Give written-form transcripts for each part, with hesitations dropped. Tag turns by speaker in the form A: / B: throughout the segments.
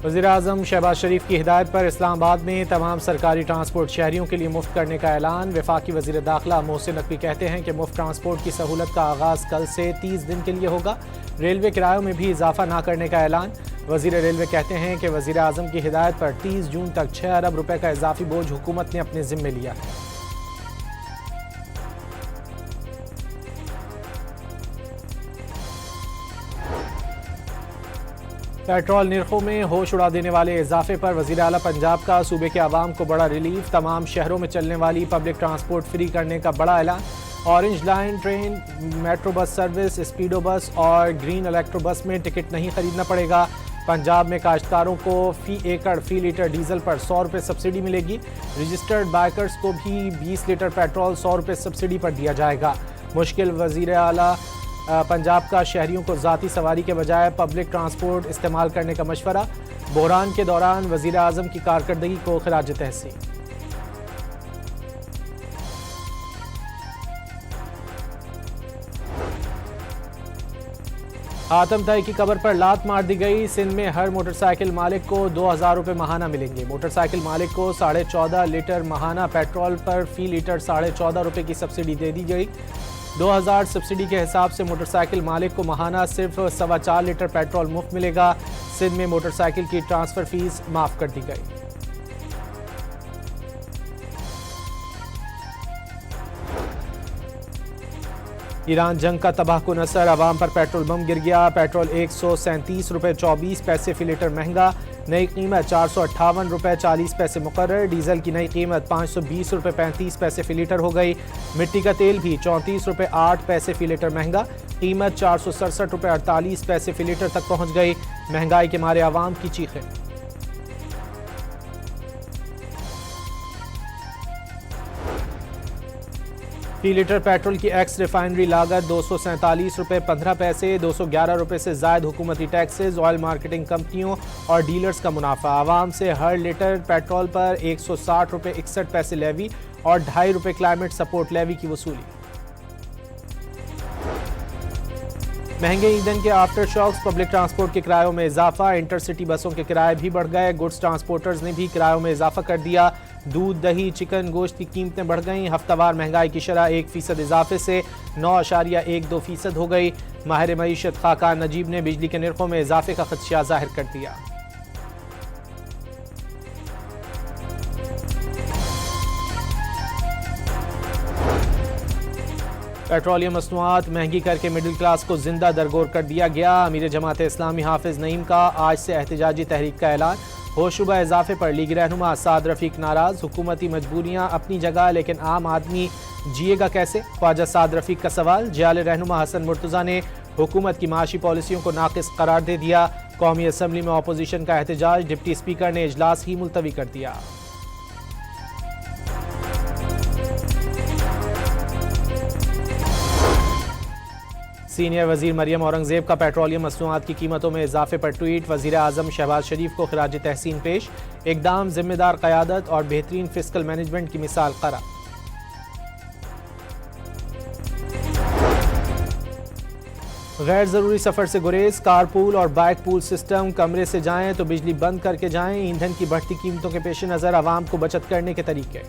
A: वज़ीर-ए-आज़म शहबाज शरीफ की हिदायत पर इस्लामाबाद में तमाम सरकारी ट्रांसपोर्ट शहरियों के लिए मुफ्त करने का ऐलान। वफाकी वज़ीर दाखिला मोहसिन नकवी कहते हैं कि मुफ्त ट्रांसपोर्ट की सहूलत का आगाज़ कल से 30 दिन के लिए होगा। रेलवे किरायों में भी इजाफा न करने का ऐलान। वज़ीर रेलवे कहते हैं कि वज़ीर-ए-आज़म की हिदायत पर 30 जून तक 6 अरब रुपए का इजाफी बोझ हुकूमत ने अपने जिम्मे लिया है। पेट्रोल निर्खों में होश उड़ा देने वाले इजाफे पर वज़ीर आला पंजाब का सूबे के आवाम को बड़ा रिलीफ। तमाम शहरों में चलने वाली पब्लिक ट्रांसपोर्ट फ्री करने का बड़ा ऐलान। Orange line train, metro bus service, speedo bus और ग्रीन इलेक्ट्रो बस में टिकट नहीं खरीदना पड़ेगा। पंजाब में काश्तकारों को फी एकड़ फी लीटर डीजल पर 100 रुपये सब्सिडी मिलेगी। रजिस्टर्ड बाइकर्स को भी 20 लीटर पेट्रोल 100 रुपये सब्सिडी पर दिया जाएगा। मुश्किल वज़ीर आला पंजाब का शहरियों को ज़ाती सवारी के बजाय पब्लिक ट्रांसपोर्ट इस्तेमाल करने का मशवरा। बहरान के दौरान वज़ीर आज़म की कारकर्दगी को खिराज तहसीन। आतमताई की कब्र पर लात मार दी गई। सिंध में हर मोटरसाइकिल मालिक को 2000 रुपये माहाना मिलेंगे। मोटरसाइकिल मालिक को 14.5 लीटर माहाना पेट्रोल पर फी लीटर 14.5 रुपये की सब्सिडी दे दी गई। 2000 सब्सिडी के हिसाब से मोटरसाइकिल मालिक को माहाना सिर्फ 4.25 लीटर पेट्रोल मुफ्त मिलेगा। सिंध में मोटरसाइकिल की ट्रांसफर फीस माफ कर दी गई। ईरान जंग का तबाहकुन असर, अवाम पर पेट्रोल बम गिर गया। पेट्रोल 137 रुपये 24 पैसे फी लीटर महंगा। नई कीमत 458 रुपये 40 पैसे मुकर्रर। डीजल की नई कीमत 520 रुपये 35 पैसे फी लीटर हो गई। मिट्टी का तेल भी 34 रुपये 8 पैसे फी लीटर महंगा। कीमत 467 रुपये 48 पैसे फी लीटर तक पहुंच गई। महंगाई के मारे आवाम की चीखें। फी लीटर पेट्रोल की एक्स रिफाइनरी लागत 247 रुपये 15 पैसे। 211 रुपये से जायद हुकूमती टैक्सेस, ऑयल मार्केटिंग कंपनियों और डीलर्स का मुनाफा। आवाम से हर लीटर पेट्रोल पर 160 रुपये 61 पैसे लेवी और 2.5 रुपये क्लाइमेट सपोर्ट लेवी की वसूली। महंगे ईंधन के आफ्टर शॉक्स, पब्लिक ट्रांसपोर्ट के किरायों में इजाफा। इंटरसिटी बसों के किराए भी बढ़ गए। गुड्स ट्रांसपोर्टर्स ने भी किरायों में इजाफा कर दिया। दूध, दही, चिकन, गोश्त की कीमतें बढ़ गईं। हफ्तावार महंगाई की शरह 1% इजाफे से 9.12% हो गई। माहिर मईशत खाकान नजीब ने बिजली के निर्खों में इजाफे का खदशा जाहिर कर दिया। पेट्रोलियम मसनूआत महंगी करके मिडिल क्लास को जिंदा दरगोर कर दिया गया। अमीर जमात इस्लामी हाफिज नईम का आज से एहतजाजी तहरीक का ऐलान। होशुबा इजाफे पर लीग रहनुमा साद रफीक नाराज। हुकूमती मजबूरियां अपनी जगह, लेकिन आम आदमी जिएगा कैसे? ख्वाजा साद रफीक का सवाल। जियाल रहनुमा हसन मुर्तज़ा ने हुकूमत की माशी पॉलिसियों को नाकिस करार दे दिया। कौमी असम्बली में अपोजिशन का एहतजाज, डिप्टी स्पीकर ने इजलास ही मुलतवी कर दिया। सीनियर वजीर मरियम औरंगजेब का पेट्रोलियम मसनूआत की कीमतों में इजाफे पर ट्वीट। वजीर आज़म शहबाज शरीफ को खिराज तहसीन पेश। इकदाम जिम्मेदार क़यादत और बेहतरीन फिस्कल मैनेजमेंट की मिसाल करार। गैर ज़रूरी सफ़र से गुरेज, कारपूल और बाइक पूल सिस्टम। कमरे से जाएं तो बिजली बंद करके जाएं। ईंधन की बढ़ती कीमतों के पेश नज़र आवाम को बचत करने के तरीके।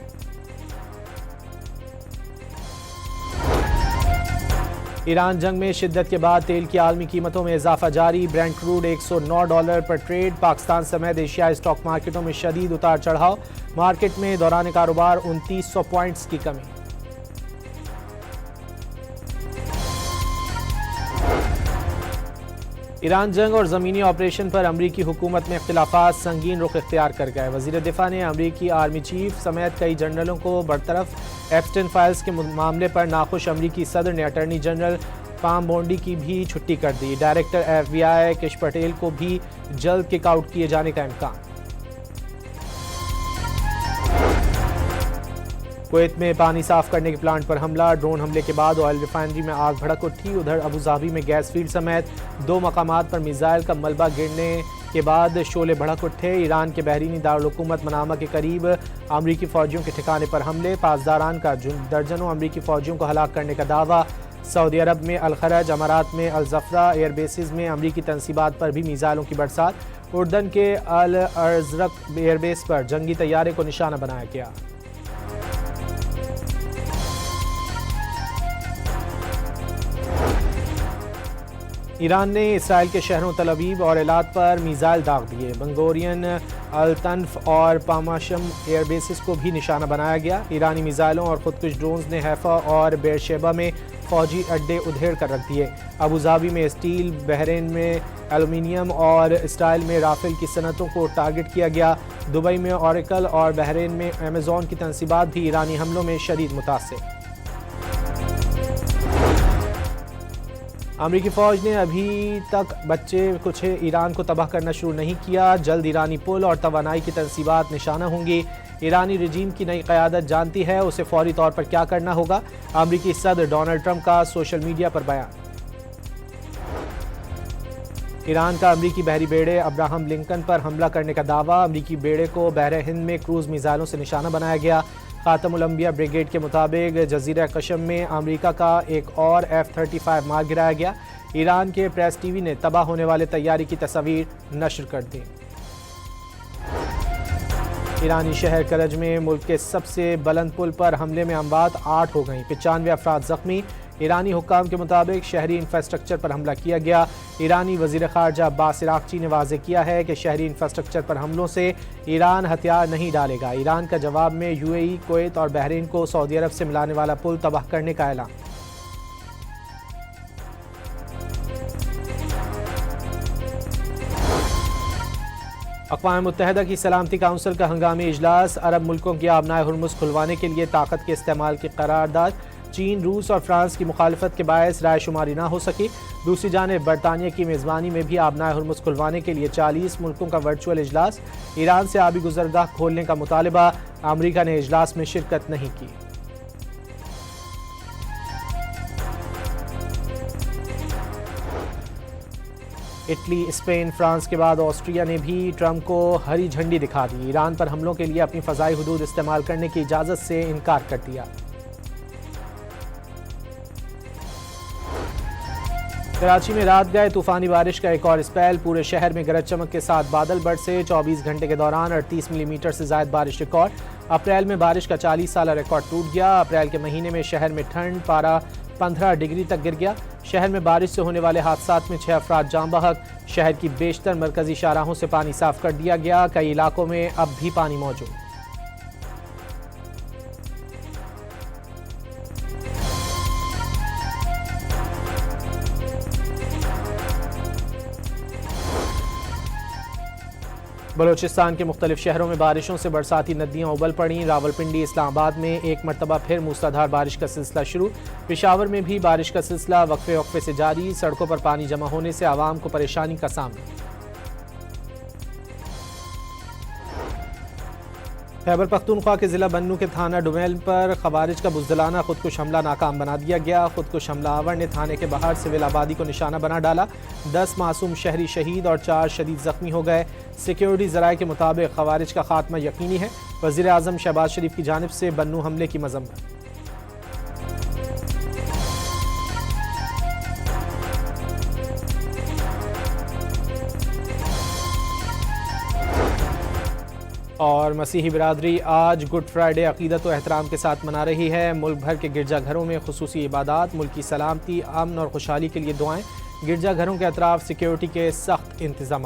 A: ईरान जंग में शिद्दत के बाद तेल की आलमी कीमतों में इजाफा जारी। ब्रेंट क्रूड $109 पर ट्रेड। पाकिस्तान समेत एशियाई स्टॉक मार्केटों में शदीद उतार चढ़ाव। मार्केट में दौरान कारोबार 2900 पॉइंट्स की कमी। ईरान जंग और ज़मीनी ऑपरेशन पर अमरीकी हुकूमत में इख्तिलाफात संगीन रुख इख्तियार कर गए। वज़ीर दिफा ने अमरीकी आर्मी चीफ समेत कई जनरलों को बरतरफ। एप्स्टेन फाइल्स के मामले पर नाखुश अमरीकी सदर ने अटॉर्नी जनरल पाम बोंडी की भी छुट्टी कर दी। डायरेक्टर FBI किश पटेल को भी जल्द किक आउट किए जाने का इम्कान। कुवैत में पानी साफ करने के प्लांट पर हमला। ड्रोन हमले के बाद ऑयल रिफाइनरी में आग भड़क उठी। उधर अबू धाबी में गैस फील्ड समेत 2 मकामात पर मिसाइल का मलबा गिरने के बाद शोले भड़क उठे। ईरान के बहरीनी दारुल हुकूमत मनामा के करीब अमरीकी फौजियों के ठिकाने पर हमले। पासदारान का दर्जनों अमरीकी फौजियों को हलाक करने का दावा। सऊदी अरब में अल खरज, अमारात में अल जफरा एयर बेसिस में अमरीकी तनसीबात पर भी मिसाइलों की बरसात। उर्दन के अल अज़रक एयरबेस पर जंगी तैयारे को निशाना बनाया गया। ईरान ने इसराइल के शहरों तल अवीव और एलात पर मीज़ाइल दाग दिए। बंगोरियन, अल तन्फ और पामाशम एयरबेसिस को भी निशाना बनाया गया। ईरानी मिसाइलों और खुदकुश ड्रोन्स ने हैफा और बेरशेबा में फौजी अड्डे उधेड़ कर रख दिए। अबू धाबी में स्टील, बहरीन में एल्यूमीनियम और इसराइल में राफेल की सनतों को टारगेट किया गया। दुबई में ऑरेकल और बहरीन में अमेज़ॉन की तनसीबात भी ईरानी हमलों में शदीद मुतासिर। अमरीकी फ़ौज ने अभी तक बच्चे कुछ ईरान को तबाह करना शुरू नहीं किया। जल्द ईरानी पुल और तवानाई की तनसीबात निशाना होंगी। ईरानी रजीम की नई क़यादत जानती है उसे फौरी तौर पर क्या करना होगा। अमरीकी सदर डोनाल्ड ट्रंप का सोशल मीडिया पर बयान। ईरान का अमरीकी बहरी बेड़े अब्राहम लिंकन पर हमला करने का दावा। अमरीकी बेड़े को बहर हिंद में क्रूज मिसाइलों से निशाना बनाया गया। खातमुल अंबिया ब्रिगेड के मुताबिक जजीरा कशम में अमेरिका का एक और F-35 मार गिराया गया। ईरान के प्रेस टीवी ने तबाह होने वाले तैयारी की तस्वीर नशर कर दी। ईरानी शहर करज में मुल्क के सबसे बुलंद पुल पर हमले में अमवात 8 हो गई, 95 अफराद जख्मी। ईरानी हुक्काम के मुताबिक शहरी इंफ्रास्ट्रक्चर पर हमला किया गया। ईरानी वज़ीर ख़ारजा अब्बास इराक़ची ने वाज़ेह किया है कि शहरी इंफ्रास्ट्रक्चर पर हमलों से ईरान हथियार नहीं डालेगा। ईरान का जवाब में UAE, कुवैत और बहरीन को सऊदी अरब से मिलाने वाला पुल तबाह करने का ऐलान। अक़वाम मुत्तहिदा की सलामती काउंसिल का हंगामी इजलास। अरब मुल्कों की आबनाए हुर्मुज़ खुलवाने के लिए ताकत के इस्तेमाल की करारदाद। चीन, रूस और फ्रांस की मुखालफत के बायस रायशुमारी ना हो सकी। दूसरी जानिब बरतानिया की मेज़बानी में भी आबनाए हुर्मुज़ खुलवाने के लिए 40 मुल्कों का वर्चुअल इजलास। ईरान से आबी गुजरगाह खोलने का मुतालबा। अमरीका ने इजलास में शिरकत नहीं की। इटली, स्पेन, फ्रांस के बाद ऑस्ट्रिया ने भी ट्रंप को हरी झंडी दिखा दी। ईरान पर हमलों के लिए अपनी फ़ज़ाई हुदूद इस्तेमाल करने की इजाज़त से इनकार कर दिया। कराची में रात गए तूफ़ानी बारिश का एक और स्पेल। पूरे शहर में गरज चमक के साथ बादल बरसे। 24 घंटे के दौरान 38 मिलीमीटर से ज़ायद बारिश रिकॉर्ड। अप्रैल में बारिश का 40 साला रिकॉर्ड टूट गया। अप्रैल के महीने में शहर में ठंड पारा 15 डिग्री तक गिर गया। शहर में बारिश से होने वाले हादसात में 6 अफराद जाँ बहक। शहर की बेशतर मरकजी शाहराहों से पानी साफ कर दिया गया। कई इलाकों में अब भी पानी मौजूद। बलोचिस्तान के मुख्तलिफ शहरों में बारिशों से बरसाती नदियाँ उबल पड़ी। रावलपिंडी, इस्लामाबाद में एक मरतबा फिर मूसलाधार बारिश का सिलसिला शुरू। पेशावर में भी बारिश का सिलसिला वक्फे वक्फे से जारी। सड़कों पर पानी जमा होने से आवाम को परेशानी का सामना। खैबर पख्तूनख्वा के ज़िला बन्नू के थाना डुमेल पर खवारिज का बुज़दिलाना खुदकुश हमला नाकाम बना दिया गया। खुदकुश हमलावर ने थाने के बाहर सिविल आबादी को निशाना बना डाला। 10 मासूम शहरी शहीद और 4 शदीद जख्मी हो गए। सिक्योरिटी ज़राए के मुताबिक खवारिज का खात्मा यकीनी है। वज़ीर आज़म शहबाज शरीफ की जानिब से बन्नू हमले की मज़म्मत। और मसीही बिरादरी आज गुड फ्राइडे अक़ीदत व एहतराम के साथ मना रही है। मुल्क भर के गिरजाघरों में खुसूसी इबादात। मुल्क की सलामती, अमन और खुशहाली के लिए दुआएं। गिरजाघरों के अतराफ सिक्योरिटी के सख्त इंतजाम।